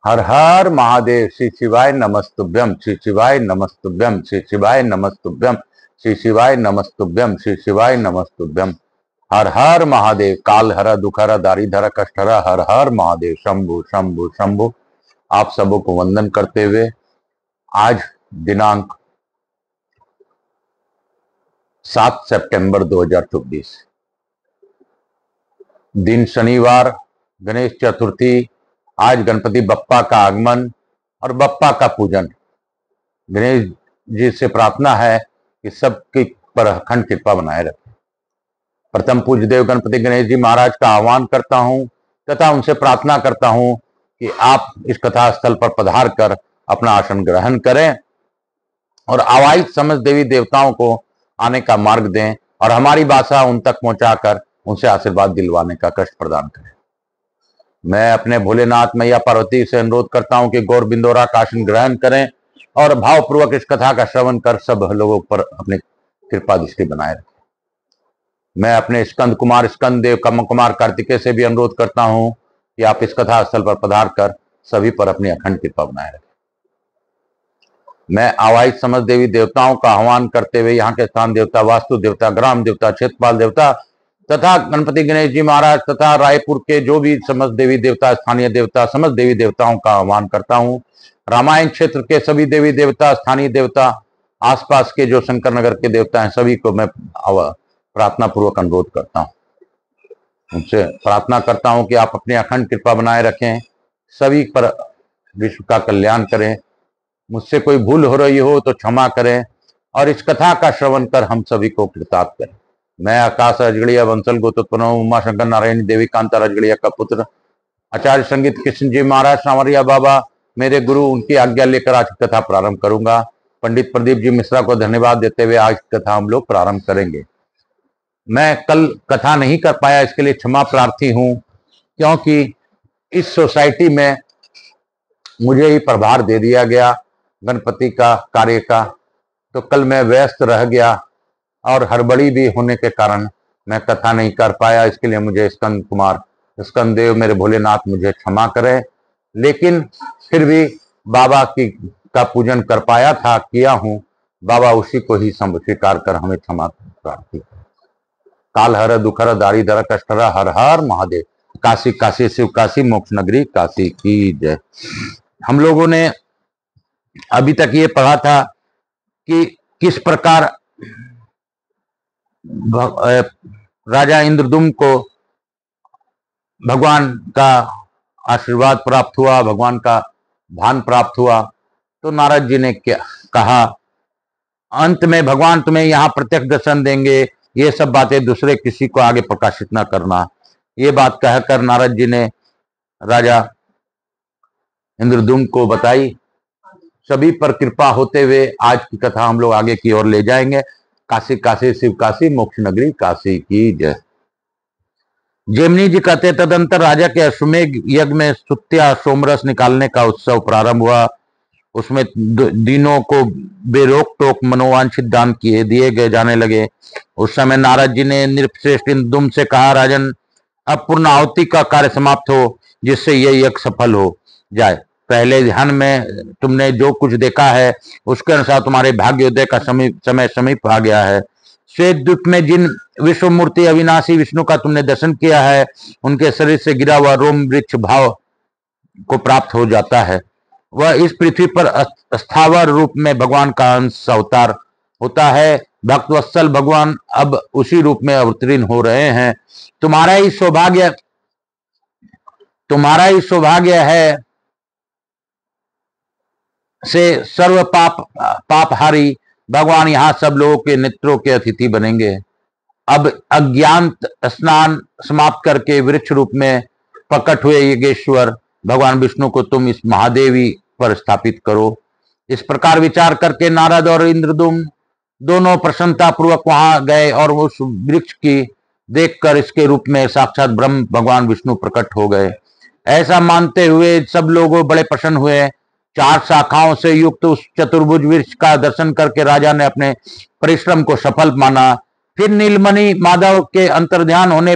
हर हर महादेव। श्री शिवाय नमस्तुभ्यम, श्री शिवाय नमस्तुभ्यम, श्री शिवाय नमस्तुभ्यम, श्री शिवाय नमस्तुभ्यम, श्री शिवाय नमस्तुभ्यम। हर हर महादेव। काल हर दुखहर दारिधर कष्टहर हर हर महादेव। शंभु शंभु शंभु। आप सबों को वंदन करते हुए आज दिनांक 7 सितंबर 2024, दिन शनिवार, गणेश चतुर्थी। आज गणपति बप्पा का आगमन और बप्पा का पूजन। गणेश जी से प्रार्थना है कि सबकी पर अखंड कृपा बनाए रखें। प्रथम पूज्य देव गणपति गणेश जी महाराज का आह्वान करता हूं तथा उनसे प्रार्थना करता हूं कि आप इस कथा स्थल पर पधार कर अपना आसन ग्रहण करें और आवाहित समस्त देवी देवताओं को आने का मार्ग दें और हमारी भाषा उन तक पहुंचाकर उनसे आशीर्वाद दिलवाने का कष्ट प्रदान करें। मैं अपने भोलेनाथ मैया पार्वती से अनुरोध करता हूं कि गौर बिंदोरा का आसन ग्रहण करें और भावपूर्वक इस कथा का श्रवण कर सब लोगों पर अपनी कृपा दृष्टि बनाए रखें। मैं अपने स्कंद कुमार स्कंद देव कुमार कार्तिकेय से भी अनुरोध करता हूं कि आप इस कथा स्थल पर पधार कर सभी पर अपनी अखंड कृपा बनाए रखें। मैं आवाहित समस्त देवी देवताओं का आह्वान करते हुए यहाँ के स्थान देवता, वास्तु देवता, ग्राम देवता, क्षेत्रपाल देवता तथा गणपति गणेश जी महाराज तथा रायपुर के जो भी समस्त देवी देवता, स्थानीय देवता, समस्त देवी देवताओं का आह्वान करता हूँ। रामायण क्षेत्र के सभी देवी देवता, स्थानीय देवता, आसपास के जो शंकर नगर के देवता हैं, सभी को मैं प्रार्थना पूर्वक अनुरोध करता हूँ। उनसे प्रार्थना करता हूँ कि आप अपनी अखंड कृपा बनाए रखें, सभी पर विश्व का कल्याण करें। मुझसे कोई भूल हो रही हो तो क्षमा करें और इस कथा का श्रवण कर हम सभी को कृतार्थ करें। मैं आकाश राजगढ़िया वंशल गोत्रोत्पन्न उमा शंकर नारायण देवी कांता राजगढ़िया का पुत्र आचार्य संगीत कृष्ण जी महाराज सांवरिया बाबा मेरे गुरु, उनकी आज्ञा लेकर आज की कथा प्रारंभ करूंगा। पंडित प्रदीप जी मिश्रा को धन्यवाद देते हुए आज की कथा हम लोग प्रारंभ करेंगे। मैं कल कथा नहीं कर पाया, इसके लिए क्षमा प्रार्थी हूं, क्योंकि इस सोसाइटी में मुझे ही प्रभार दे दिया गया गणपति का कार्य का, तो कल मैं व्यस्त रह गया और हड़बड़ी भी होने के कारण मैं कथा नहीं कर पाया। इसके लिए मुझे स्कंद कुमार स्कंद देव मेरे भोलेनाथ मुझे क्षमा करें। लेकिन फिर भी बाबा की का पूजन कर पाया था, किया हूं। बाबा उसी को ही स्वीकार कर हमें क्षमा प्रार्थी। काल हर दुखहर दारिधर कष्टहर हर हर महादेव। काशी काशी शिव काशी मोक्ष नगरी काशी की जय। हम लोगों ने अभी तक ये पढ़ा था कि किस प्रकार राजा इंद्रदुम्न को भगवान का आशीर्वाद प्राप्त हुआ, भगवान का ध्यान प्राप्त हुआ। तो नारद जी ने क्या कहा, अंत में भगवान तुम्हें यहाँ प्रत्यक्ष दर्शन देंगे, ये सब बातें दूसरे किसी को आगे प्रकाशित न करना। ये बात कहकर नारद जी ने राजा इंद्रदुम्न को बताई। सभी पर कृपा होते हुए आज की कथा हम लोग आगे की ओर ले जाएंगे। काशी काशी शिव काशी मोक्ष नगरी काशी की जय। जेमिनी जी कहते तदंतर राजा के अश्वमेघ यज्ञ में सुत्या सोमरस निकालने का उत्सव प्रारंभ हुआ। उसमें दीनों को बेरोक टोक मनोवांछित दान दिए गए जाने लगे। उस समय नारद जी ने नृपश्रेष्ठ इंद्रदुम्न से कहा, राजन अब पूर्णाहुति का कार्य समाप्त हो, जिससे यह यज्ञ सफल हो जाए। पहले ध्यान में तुमने जो कुछ देखा है उसके अनुसार तुम्हारे भाग्योदय का समय समीप आ गया है। श्वेत द्वीप में जिन विश्व मूर्ति अविनाशी विष्णु का तुमने दर्शन किया है, उनके शरीर से गिरा हुआ रोम वृक्ष भाव को प्राप्त हो जाता है। वह इस पृथ्वी पर स्थावर रूप में भगवान का अंश अवतार होता है। भक्तवत्सल भगवान अब उसी रूप में अवतीर्ण हो रहे हैं। तुम्हारा ही सौभाग्य है से सर्व पापहारी भगवान यहाँ सब लोगों के नेत्रों के अतिथि बनेंगे। अब अज्ञात स्नान समाप्त करके वृक्ष रूप में प्रकट हुए योगेश्वर भगवान विष्णु को तुम इस महादेवी पर स्थापित करो। इस प्रकार विचार करके नारद और इंद्रदुम्न दोनों प्रसन्नता पूर्वक वहां गए और उस वृक्ष की देखकर इसके रूप में साक्षात ब्रह्म भगवान विष्णु प्रकट हो गए। ऐसा मानते हुए सब लोग बड़े प्रसन्न हुए। 4 शाखाओं से युक्त उस चतुर्भुज वृक्ष का दर्शन करके राजा ने अपने परिश्रम को सफल माना। फिर नीलमणि माधव के अंतर्ध्यान होने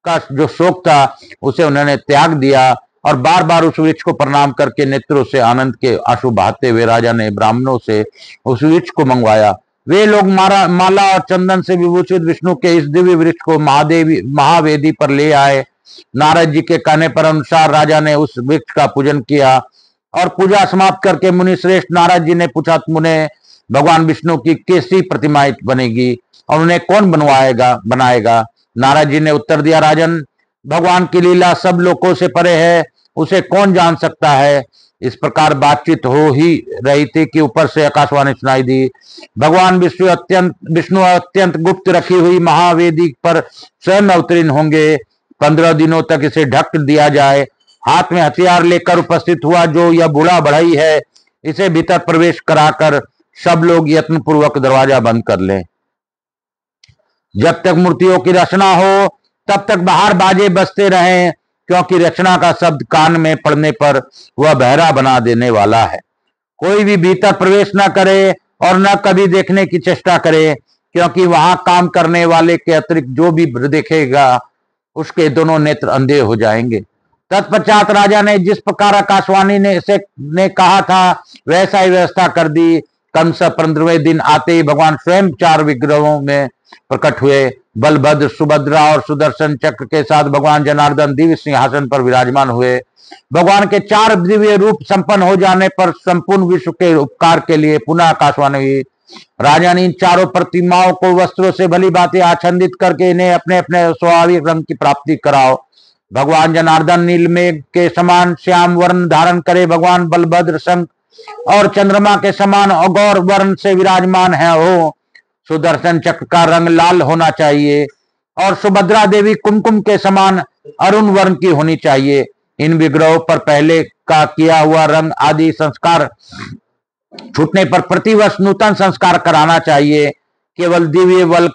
का जो शोक था उसे उन्होंने त्याग दिया और बार बार उस वृक्ष को प्रणाम करके नेत्रों से आनंद के आंसू बहाते हुए राजा ने ब्राह्मणों से उस वृक्ष को मंगवाया। वे लोग माला और चंदन से विभूषित विष्णु के इस दिव्य वृक्ष को महावेदी पर ले आए। नारद जी के कहने पर अनुसार राजा ने उस वृक्ष का पूजन किया और पूजा समाप्त करके मुनि श्रेष्ठ नारद जी ने पूछा, मुने भगवान विष्णु की कैसी प्रतिमा बनेगी और उन्हें कौन बनाएगा? नारद जी ने उत्तर दिया, राजन, भगवान की लीला सब लोगों से परे है, उसे कौन जान सकता है। इस प्रकार बातचीत हो ही रही थी कि ऊपर से आकाशवाणी सुनाई दी, भगवान विष्णु अत्यंत गुप्त रखी हुई महावेदी पर स्वयं अवतीर्ण होंगे। 15 दिनों तक इसे ढक दिया जाए। हाथ में हथियार लेकर उपस्थित हुआ जो यह बूढ़ा बढ़ई है, इसे भीतर प्रवेश कराकर सब लोग यत्न पूर्वक दरवाजा बंद कर लें। जब तक मूर्तियों की रचना हो तब तक बाहर बाजे बजते रहें, क्योंकि रचना का शब्द कान में पड़ने पर वह बहरा बना देने वाला है। कोई भी भीतर प्रवेश न करे और न कभी देखने की चेष्टा करे, क्योंकि वहां काम करने वाले के अतिरिक्त जो भी देखेगा उसके दोनों नेत्र अंधे हो जाएंगे। तत्पश्चात राजा ने जिस प्रकार आकाशवाणी ने कहा था वैसा ही व्यवस्था कर दी। कम से 15वें दिन आते ही भगवान स्वयं 4 विग्रहों में प्रकट हुए। बलभद्र, सुभद्रा और सुदर्शन चक्र के साथ भगवान जनार्दन दिव्य सिंहासन पर विराजमान हुए। भगवान के 4 दिव्य रूप संपन्न हो जाने पर संपूर्ण विश्व के उपकार के लिए पुनः आकाशवाणी हुई। राजा ने इन 4 प्रतिमाओं को वस्त्रों से भली भांति आच्छादित करके इन्हें अपने अपने स्वाभाविक रंग की प्राप्ति कराओ। भगवान जनार्दन नीलमेघ के समान श्याम वर्ण धारण करे, भगवान बलभद्र शंख और चंद्रमा के समान अगौर वर्ण से विराजमान है हो। सुदर्शन चक्र का रंग लाल होना चाहिए और सुभद्रा देवी कुमकुम के समान अरुण वर्ण की होनी चाहिए। इन विग्रहों पर पहले का किया हुआ रंग आदि संस्कार छूटने पर प्रतिवर्ष नूतन संस्कार कराना चाहिए। केवल दिव्य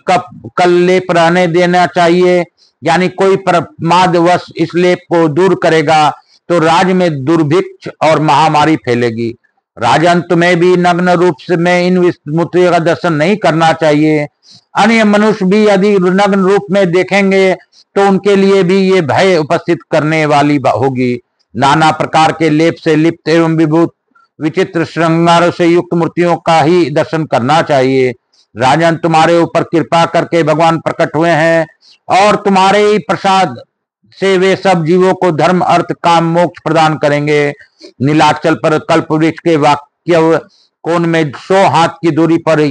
कल लेप रहने देना चाहिए, यानी कोई प्रमादवश इस लेप को दूर करेगा तो राज्य में दुर्भिक्ष और महामारी फैलेगी। राजन, तुम्हें भी नग्न रूप से में इन मूर्तियों का दर्शन नहीं करना चाहिए। अन्य मनुष्य भी यदि नग्न रूप में देखेंगे तो उनके लिए भी ये भय उपस्थित करने वाली होगी। नाना प्रकार के लेप से लिप्त एवं विभूत विचित्र श्रृंगारों से युक्त मूर्तियों का ही दर्शन करना चाहिए। राजन, तुम्हारे ऊपर कृपा करके भगवान प्रकट हुए हैं और तुम्हारे ही प्रसाद से वे सब जीवों को धर्म, अर्थ, काम, मोक्ष प्रदान करेंगे। नीलाचल पर कल्प वृक्ष के वाक्य कोण में 100 हाथ की दूरी पर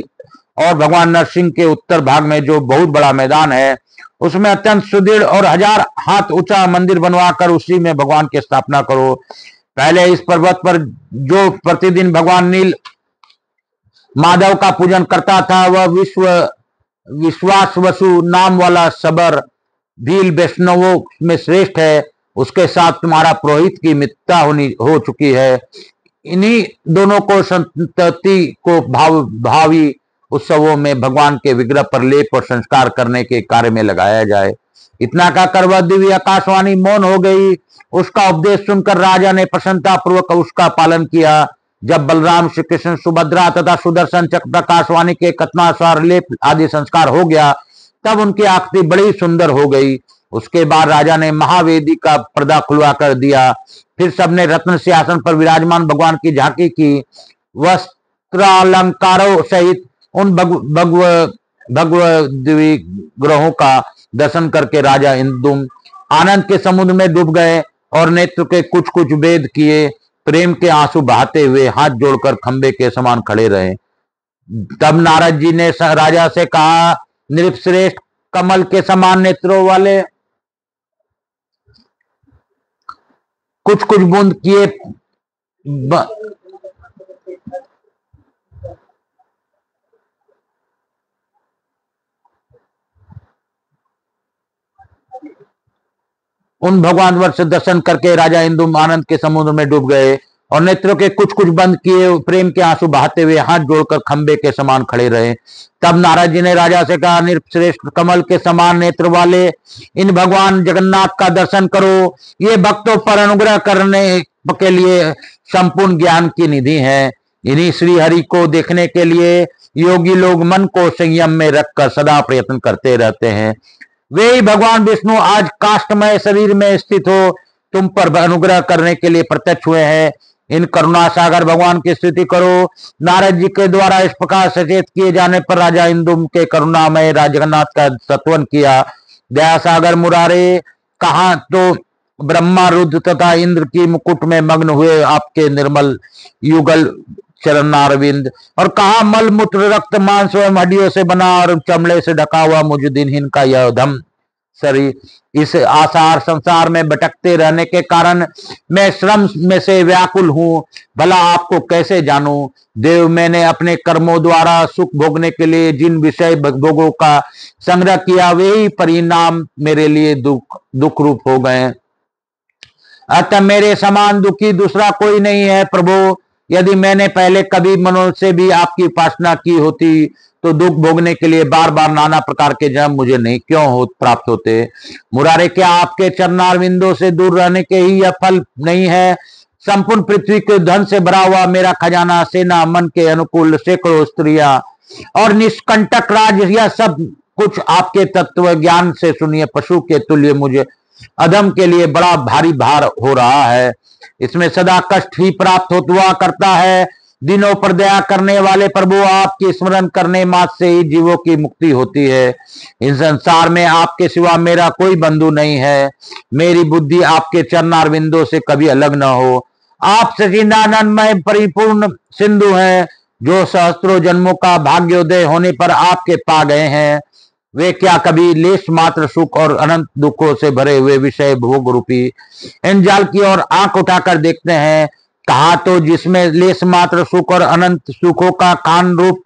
और भगवान नरसिंह के उत्तर भाग में जो बहुत बड़ा मैदान है, उसमें अत्यंत सुदृढ़ और 1000 हाथ ऊंचा मंदिर बनवाकर उसी में भगवान की स्थापना करो। पहले इस पर्वत पर जो प्रतिदिन भगवान नील माधव का पूजन करता था, वह विश्वास वसु नाम वाला सबर भील वैष्णवों में श्रेष्ठ है। उसके साथ तुम्हारा पुरोहित की मित्रता हो चुकी है। इन्हीं दोनों को संतति को भावी उत्सवों में भगवान के विग्रह पर लेप और संस्कार करने के कार्य में लगाया जाए। इतना कहकर वह दिव्य आकाशवाणी मौन हो गई। उसका उपदेश सुनकर राजा ने प्रसन्नता पूर्वक उसका पालन किया। जब बलराम, श्री कृष्ण, सुभद्रा तथा सुदर्शन चक्र आकाशवाणी के कथनानुसार लेप आदि संस्कार हो गया, तब उनकी आकृति बड़ी सुंदर हो गई। उसके बाद राजा ने महावेदी का पर्दा खुलवा कर दिया। फिर सबने रत्न सिंहासन पर विराजमान भगवान की झांकी की। वस्त्रालंकारों सहित उन भगवद विग्रहों का दर्शन करके राजा इंदुम आनंद के समुद्र में डूब गए और नेत्र के कुछ कुछ भेद किए प्रेम के आंसू बहाते हुए हाथ जोड़कर खंबे के समान खड़े रहे। तब नारद जी ने राजा से कहा, नृपश्रेष्ठ, कमल के समान नेत्रों वाले कुछ कुछ बूंद किए उन भगवान वर्ष से दर्शन करके राजा इंदु आनंद के समुद्र में डूब गए और नेत्रों के कुछ कुछ बंद किए प्रेम के आंसू बहाते हुए हाथ जोड़कर खंबे के समान खड़े रहे। तब नारद जी ने राजा से कहा, नृपश्रेष्ठ, कमल के समान नेत्र वाले इन भगवान जगन्नाथ का दर्शन करो। ये भक्तों पर अनुग्रह करने के लिए संपूर्ण ज्ञान की निधि है। इन्हीं श्री हरि को देखने के लिए योगी लोग मन को संयम में रखकर सदा प्रयत्न करते रहते हैं। वे ही भगवान विष्णु आज काष्ठमय शरीर में स्थित हो तुम पर अनुग्रह करने के लिए प्रत्यक्ष हुए हैं। इन करुणा सागर भगवान की स्तुति करो। नारद जी के द्वारा इस प्रकार सचेत किए जाने पर राजा इंदु के करुणामय जगन्नाथ का स्तवन किया। दया सागर मुरारे, कहा तो ब्रह्मा रुद्र तथा इंद्र की मुकुट में मग्न हुए आपके निर्मल युगल चरणारविंद, और कहा मल मूत्र रक्त मांस एवं हड्डियों से बना और चमड़े से ढका हुआ मुझ दिनहीन का यह धम शरीर। इस आसार संसार में भटकते रहने के कारण मैं श्रम में से व्याकुल हूँ, भला आपको कैसे जानूं। देव, मैंने अपने कर्मों द्वारा सुख भोगने के लिए जिन विषय भोगों का संग्रह किया वे ही परिणाम मेरे लिए दुख रूप हो गए। अतः मेरे समान दुखी दूसरा कोई नहीं है प्रभु। यदि मैंने पहले कभी मनुष्य से भी आपकी उपासना की होती तो दुख भोगने के लिए बार बार नाना प्रकार के जन्म मुझे नहीं क्यों प्राप्त होते। मुरारे, क्या आपके चरणारविंदों से दूर रहने के ही यह फल नहीं है। संपूर्ण पृथ्वी के धन से भरा हुआ मेरा खजाना, सेना, मन के अनुकूल सैकड़ों स्त्रियां और निष्कंटक राज, यह सब कुछ आपके तत्व ज्ञान से सुनिए पशु के तुल्य मुझे अधम के लिए बड़ा भारी भार हो रहा है। इसमें सदा कष्ट ही प्राप्त हुआ करता है। दिनों पर दया करने वाले प्रभु, आपकी स्मरण करने मात्र से ही जीवों की मुक्ति होती है। इस संसार में आपके सिवा मेरा कोई बंधु नहीं है। मेरी बुद्धि आपके चरणारविंदों से कभी अलग न हो। आप सच्चिदानंदमय परिपूर्ण सिंधु हैं, जो सहस्त्रों जन्मों का भाग्योदय होने पर आपके पा गए हैं। वे क्या कभी लेश मात्र सुख और अनंत दुखों से भरे हुए विषय भोग रूपी इन जाल की ओर आंख उठाकर देखते हैं। कहा तो जिसमें लेश मात्र सुख और अनंत सुखों का कान रूप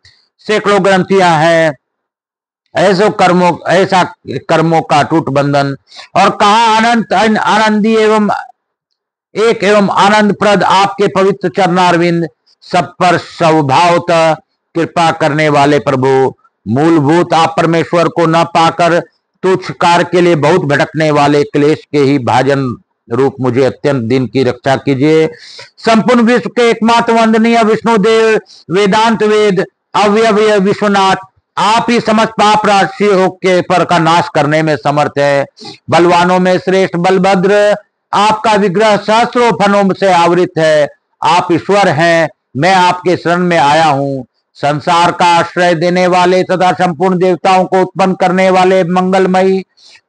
सैकड़ों ग्रंथियां हैं, ऐसा कर्मों का टूट बंधन, और कहा अनंत आनंदी एवं एक एवं आनंद प्रद आपके पवित्र चरणारविंद। सब पर स्वभावतः कृपा करने वाले प्रभु, मूलभूत आप परमेश्वर को न पाकर तुच्छ कार्य के लिए बहुत भटकने वाले क्लेश के ही भाजन रूप मुझे अत्यंत दिन की रक्षा कीजिए। संपूर्ण विश्व के एकमात्र वंदनीय विष्णुदेव, वेदांत वेद, अव्यय विश्वनाथ, आप ही समस्त पाप राशियों के पर का नाश करने में समर्थ है। बलवानों में श्रेष्ठ बलभद्र, आपका विग्रह सहस्रों फनों से आवृत है। आप ईश्वर हैं, मैं आपके शरण में आया हूँ। संसार का आश्रय देने वाले तथा संपूर्ण देवताओं को उत्पन्न करने वाले मंगलमयी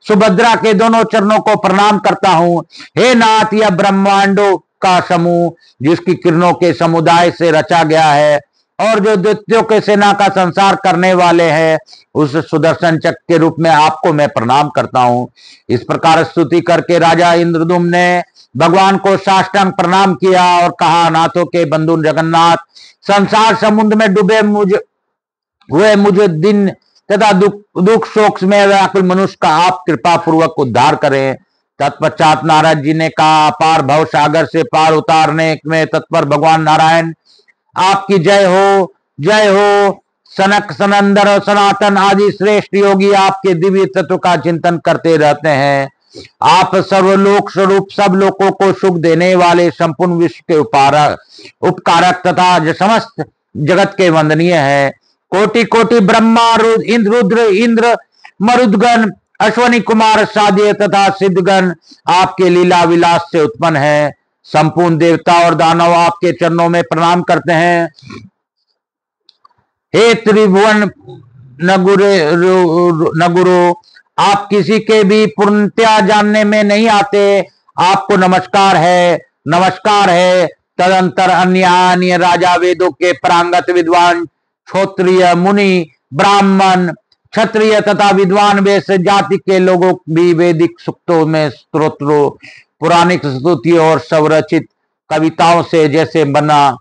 सुभद्रा के दोनों चरणों को प्रणाम करता हूँ। हे नाथ, यह ब्रह्मांडों का समूह जिसकी किरणों के समुदाय से रचा गया है और जो दैत्यों के सेना का संसार करने वाले हैं, उस सुदर्शन चक्र के रूप में आपको मैं प्रणाम करता हूँ। इस प्रकार स्तुति करके राजा इंद्रदुम्न ने भगवान को साष्टांग प्रणाम किया और कहा, नाथों के बंधु जगन्नाथ, संसार समुद्र में डूबे मुझे दिन तथा दुख शोक में व्याकुल मनुष्य का आप कृपा पूर्वक उद्धार करें। तत्पश्चात नारद जी ने कहा, अपार भव सागर से पार उतारने में तत्पर भगवान नारायण, आपकी जय हो, जय हो। सनक, सनंदन और सनातन आदि श्रेष्ठ योगी आपके दिव्य तत्व का चिंतन करते रहते हैं। आप सर्वलोक स्वरूप सब लोगों को सुख देने वाले संपूर्ण विश्व के उपकारक तथा समस्त जगत के वंदनीय है। कोटि कोटि ब्रह्मा रुद्र इंद्र मरुदगण अश्वनी कुमार साध्य तथा सिद्धगण आपके लीला विलास से उत्पन्न है। संपूर्ण देवता और दानव आपके चरणों में प्रणाम करते हैं। हे त्रिभुवन नगुरु, आप किसी के भी पूर्णतया जानने में नहीं आते। आपको नमस्कार है, नमस्कार है। तदंतर अन्य राजा, वेदों के प्रांगत विद्वान, क्षत्रिय, मुनि, ब्राह्मण, क्षत्रिय तथा विद्वान वैश्य जाति के लोगों भी वैदिक सूक्तों में स्तोत्रों, पुराणिक स्तुतियों और संरचित कविताओं से जैसे बना,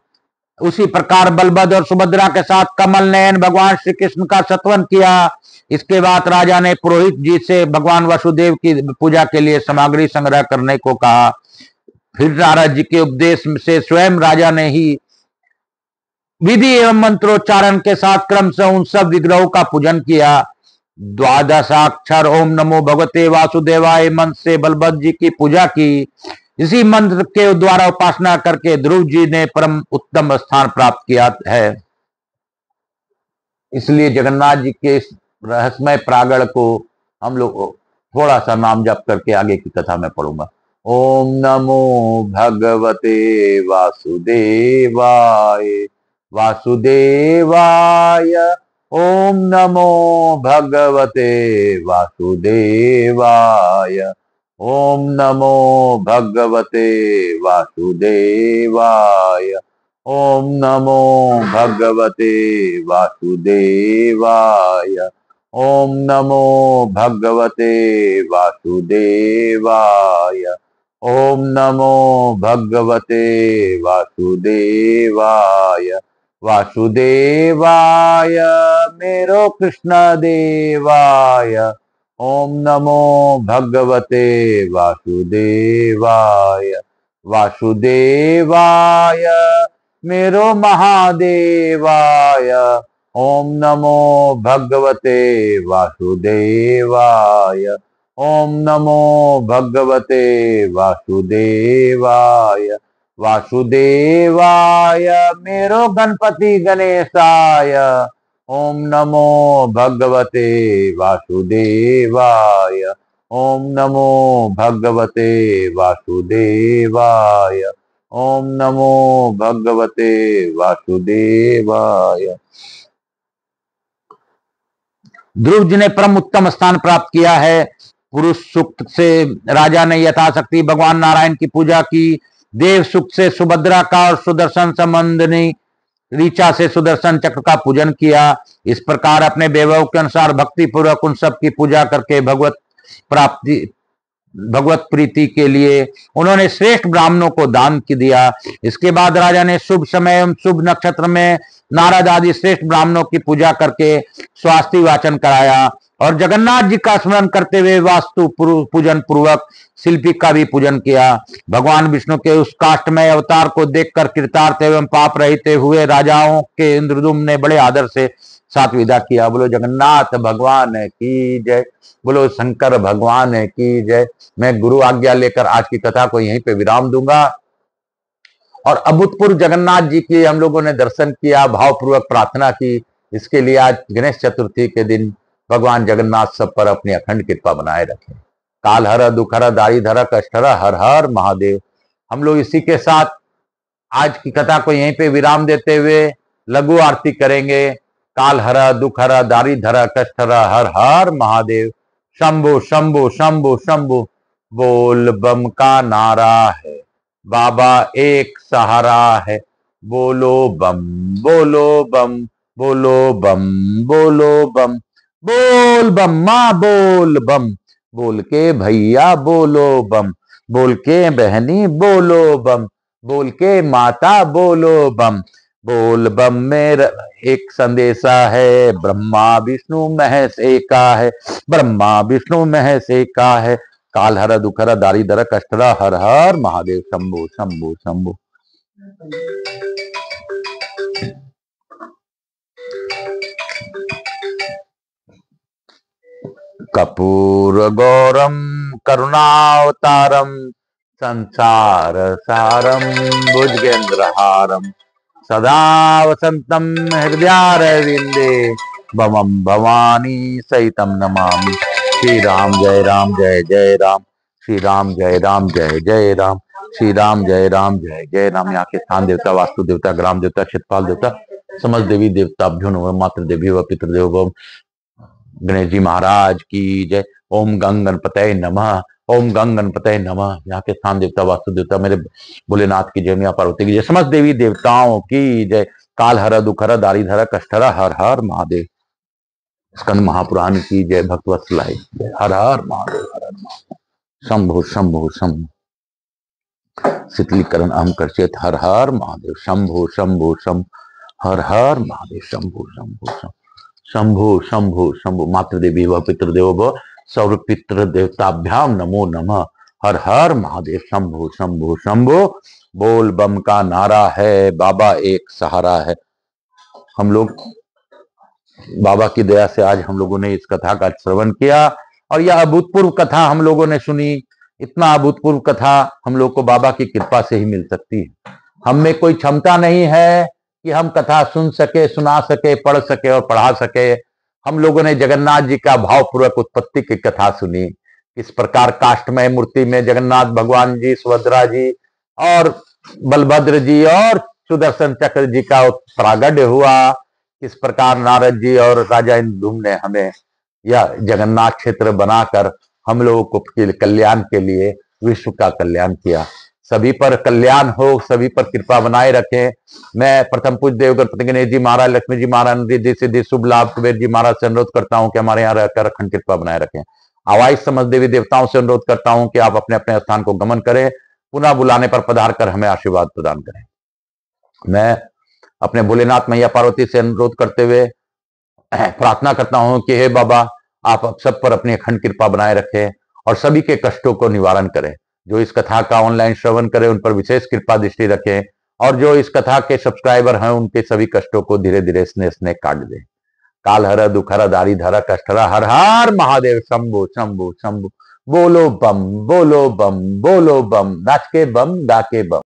उसी प्रकार बलभद्र और सुभद्रा के साथ कमल नयन भगवान श्री कृष्ण का स्तवन किया। इसके बाद राजा ने पुरोहित जी से भगवान वसुदेव की पूजा के लिए सामग्री संग्रह करने को कहा। फिर नारद जी के उपदेश से स्वयं राजा ने ही विधि एवं मंत्रोच्चारण के साथ क्रमशः उन सब विग्रहों का पूजन किया। द्वादशाक्षर ओम नमो भगवते वासुदेवाय मंत्र से बलभद्र जी की पूजा की। इसी मंत्र के द्वारा उपासना करके ध्रुव जी ने परम उत्तम स्थान प्राप्त किया है। इसलिए जगन्नाथ जी के इस रहस्यमय प्रागड़ को हम लोग थोड़ा सा नाम जप करके आगे की कथा में पढ़ूंगा। ओम नमो भगवते वासुदेवाय वासुदेवाय। ओम नमो भगवते वासुदेवाय। ओम नमो भगवते वासुदेवाय। ओम नमो भगवते वासुदेवाय। ओम नमो भगवते वासुदेवाय। ओम नमो भगवते वासुदेवाय। वासुदेवाय मेरो कृष्ण देवाय। ओम नमो भगवते वासुदेवाय। वासुदेवाय मेरो महादेवाय। ओम नमो भगवते वासुदेवाय। ओम नमो भगवते वासुदेवाय। वासुदेवाय मेरो गणपति गणेशाय। ओम नमो भगवते वासुदेवाय। ओम नमो भगवते वासुदेवाय। ओम नमो भगवते वासुदेवाय। ध्रुव जी ने परम उत्तम स्थान प्राप्त किया है। पुरुष सूक्त से राजा ने यथाशक्ति भगवान नारायण की पूजा की। देव सूक्त से सुभद्रा का और सुदर्शन संबंधी ऋचा से सुदर्शन चक्र का पूजन किया। इस प्रकार अपने वैभव के अनुसार भक्ति पूर्वक उन सब की पूजा करके भगवत प्रीति के लिए उन्होंने श्रेष्ठ ब्राह्मणों को दान दिया। इसके बाद राजा ने शुभ समय एवं शुभ नक्षत्र में नारद आदि श्रेष्ठ ब्राह्मणों की पूजा करके स्वास्थ्य वाचन कराया और जगन्नाथ जी का स्मरण करते हुए वास्तु पूजन पूर्वक शिल्पी का भी पूजन किया। भगवान विष्णु के उस काष्ठमय अवतार को देखकर कृतार्थ एवं पाप रहित हुए राजाओं के इंद्रदुम्न ने बड़े आदर से साथ विदा किया। बोलो जगन्नाथ भगवान की जय। बोलो शंकर भगवान की जय। मैं गुरु आज्ञा लेकर आज की कथा को यहीं पे विराम दूंगा और अभूतपूर्व जगन्नाथ जी के हम लोगों ने दर्शन किया, भावपूर्वक प्रार्थना की। इसके लिए आज गणेश चतुर्थी के दिन भगवान जगन्नाथ सब पर अपनी अखंड कृपा बनाए रखें। काल हर दुख हर दारी धर कष्ट हर हर हर महादेव। हम लोग इसी के साथ आज की कथा को यहीं पे विराम देते हुए लघु आरती करेंगे। काल हर दुख हर दारी धर कष्ट हर हर हर महादेव। शंभु शंभु शंभु शंभु बोल बम का नारा है, बाबा एक सहारा है। बोलो बम बोलो बम बोलो बम बोलो बम। बोल बम माँ बोल बम, बोल के भैया बोलो बम, बोल के बहनी बोलो बम, बोल के माता बोलो बम। बोल बम में एक संदेशा है, ब्रह्मा विष्णु महेश एका है, ब्रह्मा विष्णु महेश एका है। काल हर दुख हर दारी दर कष्ट हर हर महादेव। शंभु शंभु शंभु। कपूर गौरम करुणावतारम संसार सारम भुजगेंद्रहारम सदा वसंतम हृदयारविंदे भवम भवानी सहितम नमामि। श्री राम जय जय राम। श्री राम जय जय राम। श्री राम जय जय राम। यहाँ के स्थान देवता, वास्तु देवता, ग्राम देवता, क्षेत्रपाल देवता, समस्त देवी देवताभ्यो नमः। मातृ देवी व पितृदेव व गणेश जी महाराज की जय। ओम गंग गणपतये नमः। ओम गंग गणपतये नमः। यहाँ के स्थान देवता, वास्तु देवता, मेरे भोलेनाथ की जय, मैया पार्वती की जय, समस्त देवी देवताओं की जय। काल हर दुख हर दारी धर कष्ट हर हर हर महादेव। स्कंद महापुराण की जय, भक्तवत्सलाय जय। हर हर महादेव हर हर महादेव। शंभु शंभु शंभु शीतलीकरण अहम कर्षित हर हर महादेव। शंभु शंभु शंभु हर हर महादेव। शंभु शंभु शंभु शंभु शंभु शंभु। मातृदेवी व पितृदेव व सर्व पितृ देवताभ्याम नमो नमः। हर हर महादेव। शंभु शंभु शंभु। बोल बम का नारा है, बाबा एक सहारा है। हम लोग बाबा की दया से आज हम लोगों ने इस कथा का श्रवण किया और यह अभूतपूर्व कथा हम लोगों ने सुनी। इतना अभूतपूर्व कथा हम लोग को बाबा की कृपा से ही मिल सकती है। हम में कोई क्षमता नहीं है कि हम कथा सुन सके, सुना सके, पढ़ सके और पढ़ा सके। हम लोगों ने जगन्नाथ जी का भावपूर्वक उत्पत्ति की कथा सुनी, किस प्रकार काष्ठमय मूर्ति में जगन्नाथ भगवान जी, सुभद्रा जी और बलभद्र जी और सुदर्शन चक्र जी का प्रागट्य हुआ, किस प्रकार नारद जी और राजा इंद्रधुम्न ने हमें यह जगन्नाथ क्षेत्र बनाकर हम लोगों को कल्याण के लिए विश्व का कल्याण किया। सभी पर कल्याण हो, सभी पर कृपा बनाए रखें। मैं प्रथम पूज्य देव गणपति गणेश जी महाराज, लक्ष्मी जी महाराज, रिद्धि सिद्धि शुभ लाभ कुबेर जी महाराज से अनुरोध करता हूं कि हमारे यहाँ रहकर अखंड कृपा बनाए रखें। आवाज समझ देवी देवताओं से अनुरोध करता हूं कि आप अपने अपने स्थान को गमन करें, पुनः बुलाने पर पधार कर हमें आशीर्वाद प्रदान करें। मैं अपने भोलेनाथ मैया पार्वती से अनुरोध करते हुए प्रार्थना करता हूं कि हे बाबा, आप सब पर अपनी अखंड कृपा बनाए रखें और सभी के कष्टों को निवारण करें। जो इस कथा का ऑनलाइन श्रवण करें उन पर विशेष कृपा दृष्टि रखें और जो इस कथा के सब्सक्राइबर हैं उनके सभी कष्टों को धीरे धीरे स्नेह स्नेह काट दें। काल हर दुख हर दारी धर कष्ट हर, हर हर महादेव शंभु शंभु शंभु। बोलो बम, बोलो बम, बोलो बम, नाच के बम, गा के बम।